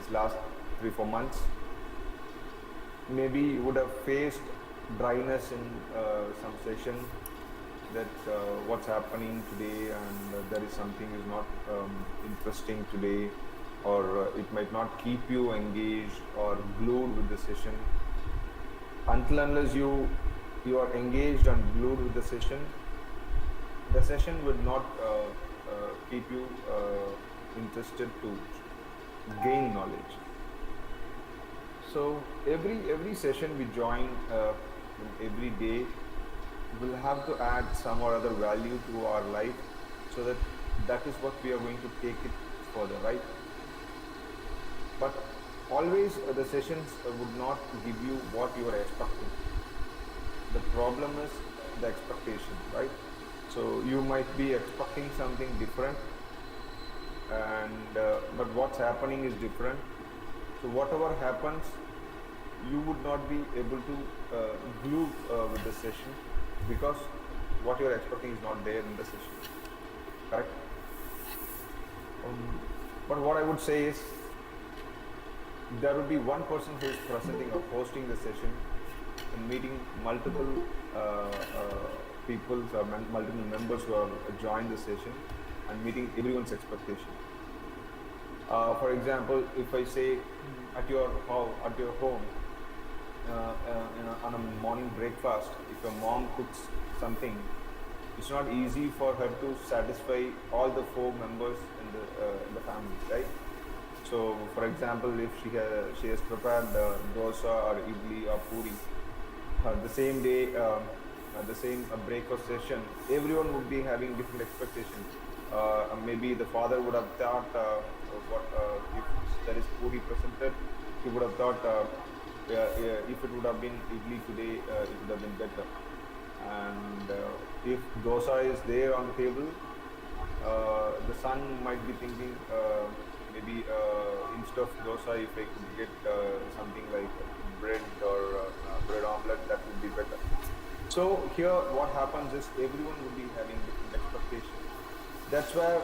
this last 3-4 months. Maybe you would have faced dryness in some session, that what's happening today, and there is something is not interesting today, or it might not keep you engaged or glued with the session. Until unless you are engaged and glued with the session will not keep you interested to gain knowledge. So every session we join, every day, will have to add some or other value to our life, so that is what we are going to take it further, right? But always the sessions would not give you what you are expecting. The problem is the expectation, right? So you might be expecting something different, and but what's happening is different. So whatever happens, you would not be able to glue with the session, because what you're expecting is not there in the session, correct? But what I would say is, there would be one person who is presenting or hosting the session and meeting multiple people or multiple members who have joined the session, and meeting everyone's expectation. For example, if I say at your home, on a morning breakfast, if your mom cooks something, it's not easy for her to satisfy all the 4 members in the family, right? So, for example, if she has prepared dosa or idli or puri, the same day, the same breakfast session, everyone would be having different expectations. Maybe the father would have thought, if there is puri presented, he would have thought, if it would have been idli today, it would have been better. And if dosa is there on the table, the son might be thinking, maybe instead of dosa, if I could get something like bread or bread omelette, that would be better. So here what happens is, everyone would be having different expectations. That's where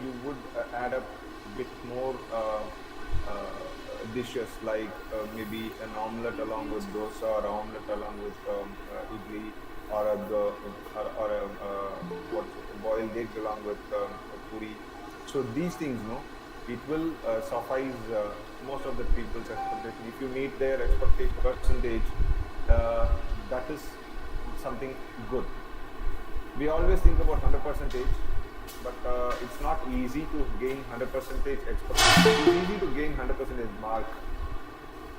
you would add up bit more dishes, like maybe an omelette along with dosa, or omelette along with idli, or a boiled egg along with puri. So these things, it will suffice most of the people's expectation. If you meet their expectation percentage, that is something good. We always think about 100%, but it's not easy to gain 100% expectation. It's easy to gain 100% mark,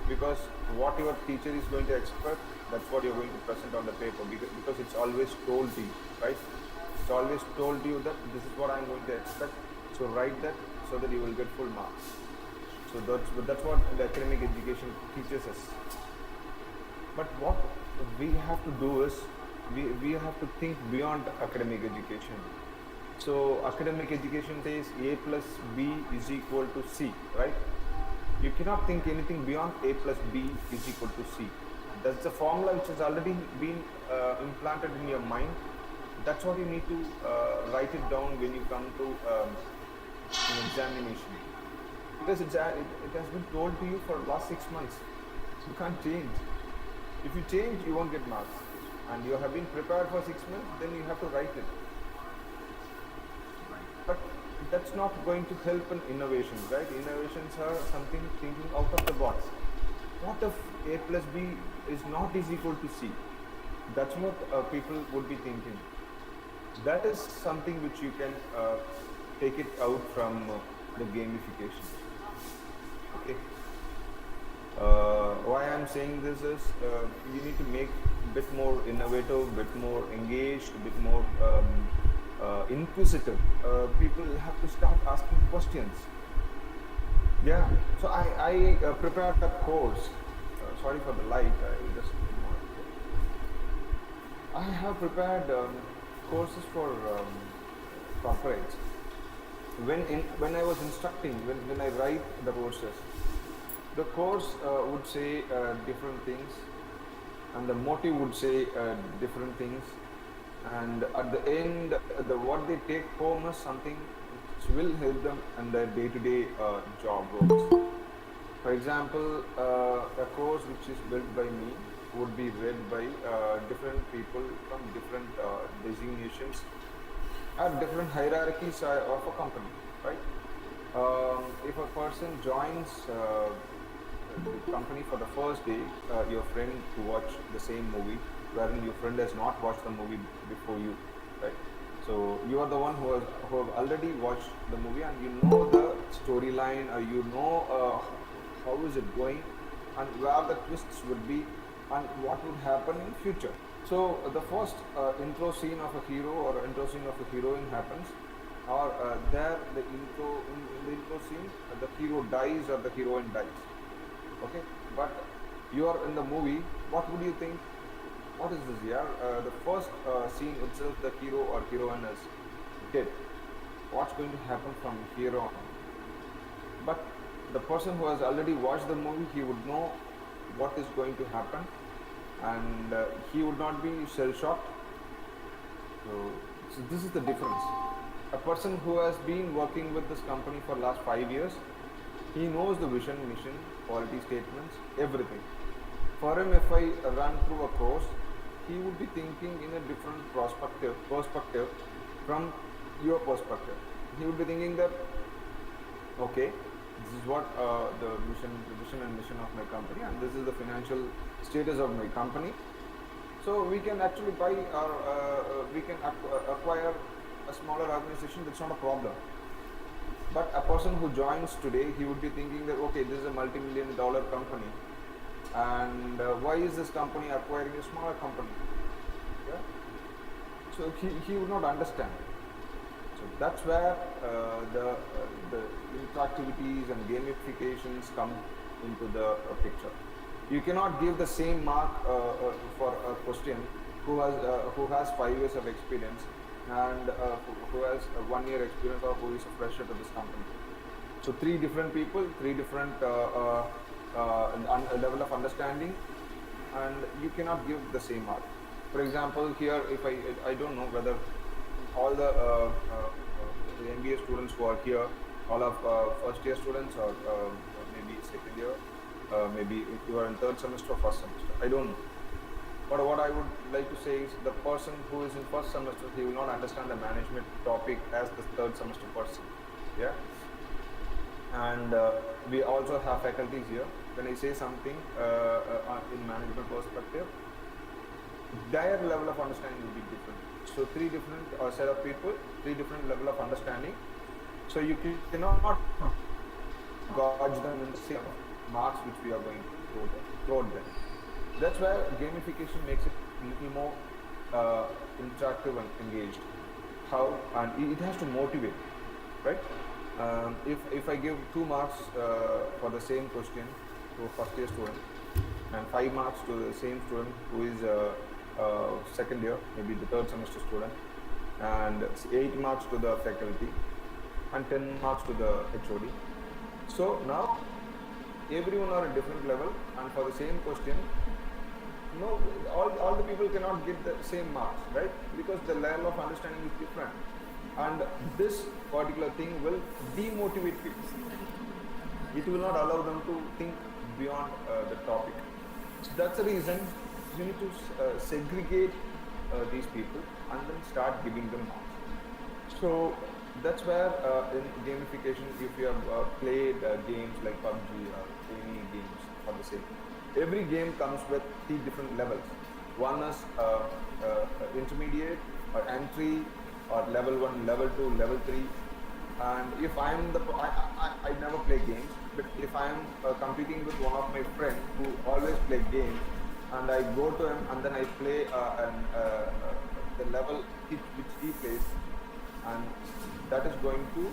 because what your teacher is going to expect, that's what you're going to present on the paper, because it's always told to you, right? It's always told to you that this is what I'm going to expect, so write that, so that you will get full marks. So that's what the academic education teaches us. But what we have to do is, we have to think beyond academic education. So academic education says A plus B is equal to C, right? You cannot think anything beyond A plus B is equal to C. That's the formula which has already been implanted in your mind. That's what you need to write it down when you come to an examination. Because it has been told to you for the last 6 months. You can't change. If you change, you won't get marks. And you have been prepared for 6 months, then you have to write it. But that's not going to help in innovations, right? Innovations are something thinking out of the box. What if A plus B is not is equal to C? That's what people would be thinking. That is something which you can take it out from the gamification. Okay. Why I'm saying this is, you need to make a bit more innovative, a bit more engaged, a bit more inquisitive. People have to start asking questions. Yeah. So I prepared a course. Sorry for the light. I have prepared courses for corporates. When I was instructing, when I write the courses, the course would say different things, and the motive would say different things, and at the end, what they take home is something which will help them in their day-to-day job roles. For example, a course which is built by me would be read by different people from different designations or different hierarchies of a company, right? If a person joins the company for the first day, your friend to watch the same movie, wherein your friend has not watched the movie before you, right? So you are the one who have already watched the movie and you know the storyline, or you know how is it going, and where the twists would be, and what would happen in future. So the first intro scene of a hero or intro scene of a heroine happens, or there the in the intro scene the hero dies or the heroine dies. Okay, but you are in the movie. What would you think? What is this? Yeah, the first scene itself, the hero or heroine is dead. What's going to happen from here on? But the person who has already watched the movie, he would know what is going to happen, and he would not be shell shocked. So this is the difference. A person who has been working with this company for last 5 years, he knows the vision, mission, quality statements, everything. For him, if I run through a course, he would be thinking in a different perspective from your perspective. He would be thinking that, okay, this is what the vision and mission of my company, and this is the financial status of my company. So we can actually buy or we can acquire a smaller organization. That's not a problem. But a person who joins today, he would be thinking that, okay, this is a multi-million-dollar company, and why is this company acquiring a smaller company? Yeah. So he would not understand. So that's where the interactivities and gamifications come into the picture. You cannot give the same mark for a question who has 5 years of experience and who has 1 year experience, or who is a fresher to this company. So three different people, three different level of understanding, and you cannot give the same mark. For example, here, if I don't know whether all the MBA students who are here, all of first year students, or maybe second year, maybe if you are in third semester or first semester, I don't know. But what I would like to say is, the person who is in first semester, he will not understand the management topic as the third semester person. Yeah. And we also have faculties here. When I say something in management perspective, their level of understanding will be different. So three different set of people, three different level of understanding. So you cannot gauge them in the same marks which we are going to throw at them. That's where gamification makes it a little more interactive and engaged. How? And it has to motivate, right? If I give 2 marks for the same question to a first year student, and 5 marks to the same student who is second year, maybe the third semester student, and 8 marks to the faculty, and 10 marks to the HOD. So now everyone are at different level, and for the same question, no, all the people cannot get the same marks, right? Because the level of understanding is different, and this particular thing will demotivate people. It will not allow them to think beyond the topic. So that's the reason you need to segregate these people and then start giving them marks. So that's where in gamification, if you have played games like PUBG or any games for the same, every game comes with 3 different levels. One is intermediate or entry, or level 1, level 2, level 3. And if I never play games, but if I am competing with one of my friends who always play games, and I go to him and then I play the level which he plays, and that is going to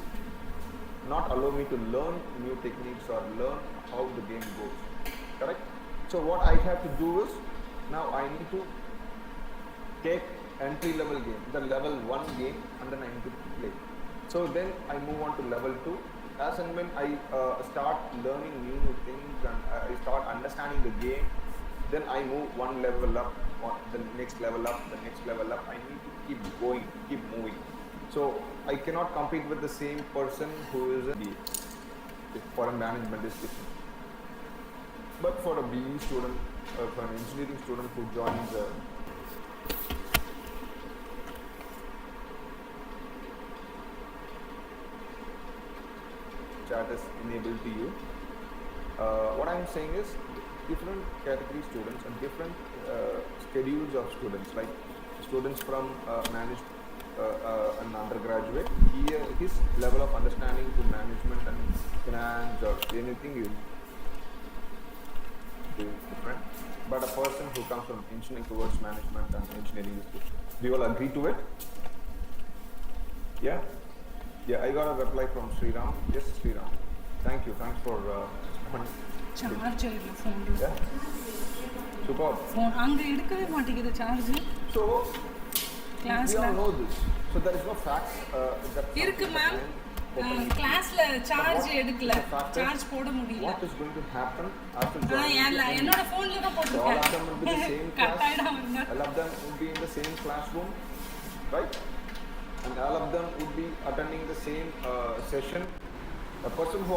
not allow me to learn new techniques or learn how the game goes. Correct? So what I have to do is, now I need to take entry level game, the level 1 game, and then I need to play. So then I move on to level 2. As and when I start learning new things and I start understanding the game, then I move one level up, or the next level up, the next level up. I need to keep going, keep moving. So I cannot compete with the same person who is a MBA for a management discussion. But for a BE student, for an engineering student who joins chat is enabled to you. What I'm saying is different category students and different schedules of students, like students from managed an undergraduate, his level of understanding to management and finance or anything is different. But a person who comes from engineering towards management and engineering is different. Do you all agree to it? Yeah? Yeah, I got a reply from Sriram. Yes, Sriram. Thank you. Thanks for responding. Charge இல்ல ஃபோன்ல. Yeah. Superb. Phone அங்க எடுக்கவே மாட்டேங்குது charge. So, கிளாஸ்ல we all know this. So there is no facts that இருக்கு ma'am. கிளாஸ்ல charge எடுக்கல. Charge போட முடியல. What is going to happen after joining? என்னோட ஃபோன்ல தான் போட்டுருக்கேன். All of them will be the same class. கட்டாயிடா வந்து. All of them will be in the same classroom, right? And all of them would be attending the same session. A person who